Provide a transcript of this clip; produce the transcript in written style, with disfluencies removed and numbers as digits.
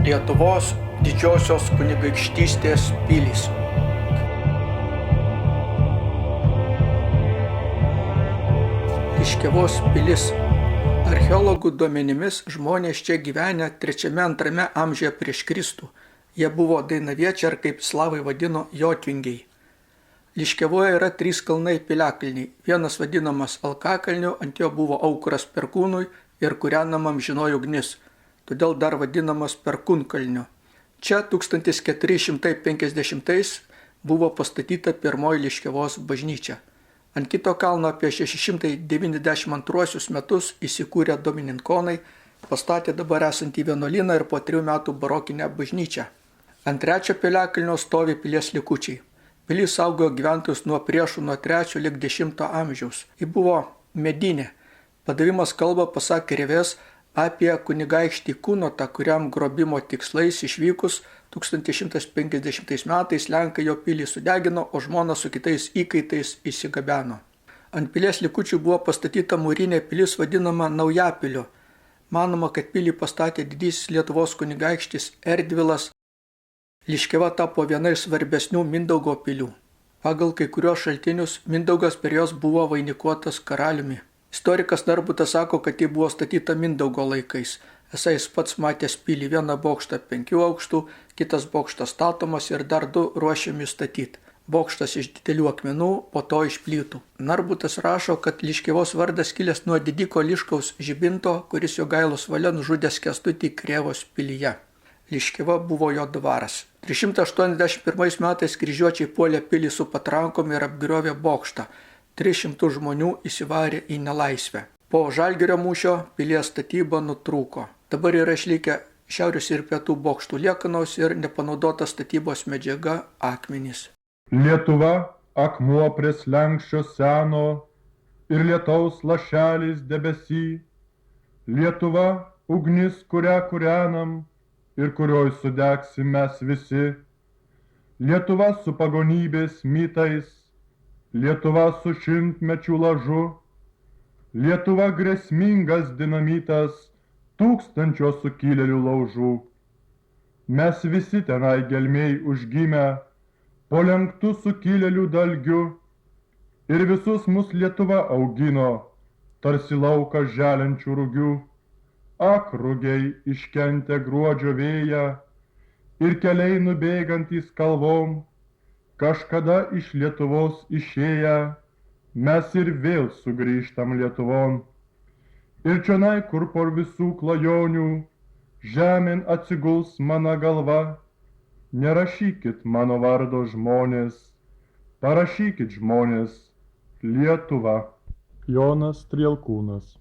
Lietuvos didžiosios kunigaikštystės pilys. Liškiavos pilis. Archeologų duomenimis žmonės čia gyvenę 3-2 amžiuje prieš Kristų. Jie buvo dainaviečiai ar kaip slavai vadino jotvingiai. Liškiavoje yra 3 kalnai piliakalniai. Vienas vadinamas Alkakalniu, ant jo buvo aukuras Perkūnui ir kūrenamam žinojo ugnis. Todėl dar vadinamas Perkūnkalniu. Čia 1450 buvo pastatyta pirmoji Liškiavos bažnyčia. Ant kito kalno apie 692 metus įsikūrė domininkonai, pastatė dabar esantį vienuolyną ir po 3 metų barokinę bažnyčią. Ant 3 piliakalnio stovi pilies likučiai. Pilis saugojo gyventojus nuo priešų nuo 3 lig 10 amžiaus. Ji buvo medinė. Padavimas kalba pasakė Revės apie kunigaikštį Kunotą, kuriam grobimo tikslais išvykus 1150 metais Lenkai jo pilį sudegino, o žmona su kitais įkaitais įsigabeno. Ant pilies likučių buvo pastatyta mūrinė pilis vadinama Naujapiliu. Manoma, kad pilį pastatė didysis Lietuvos kunigaikštis Erdvilas. Liškiava tapo viena iš svarbesnių Mindaugo pilių. Pagal kai kurios šaltinius Mindaugas per jos buvo vainikuotas karaliumi. Istorikas Narbutas sako, kad ji buvo statyta Mindaugo laikais. Esą jis pats matęs pilį, vieną bokštą 5 aukštų, kitas bokštas statomas ir dar 2 ruošiami statyti. Bokštas iš didelių akmenų, po to iš plytų. Narbutas rašo, kad Liškiavos vardas kilęs nuo didiko Liškaus žibinto, kuris Jogailos valia nužudęs Kęstutį Krėvos pilyje. Liškiava buvo jo dvaras. 381 metais kryžiuočiai puolė pilį su patrankom ir apgriovė bokštą. 300 žmonių įsivarė į nelaisvę. Po Žalgirio mūšio pilies statyba nutrūko. Dabar yra išlikę šiaurės ir pietų bokštų liekanos ir nepanaudota statybos medžiaga akmenys. Lietuva akmuo prie slenksčio seno ir lietaus lašelis debesy. Lietuva ugnis, kurią kūrenam ir kurioj sudegsim mes visi. Lietuva su pagonybės mitais, Lietuva su šimtmečių lažu, Lietuva grėsmingas dinamitas, 1000 sukilėlių laužų. Mes visi tenai gelmiai užgimę, po lenktų sukilėlių dalgiu, ir visus mus Lietuva augino, tarsi lauką želiančių rugių. Ak, rugiai iškentę gruodžio vėją ir keliai nubėgantys kalvom, kažkada iš Lietuvos išėję, mes ir vėl sugrįžtam Lietuvon. Ir čionai, kur po visų klajonių, žemėn atsiguls mano galva, nerašykit mano vardo žmonės, parašykit žmonės Lietuva. Jonas Strielkūnas.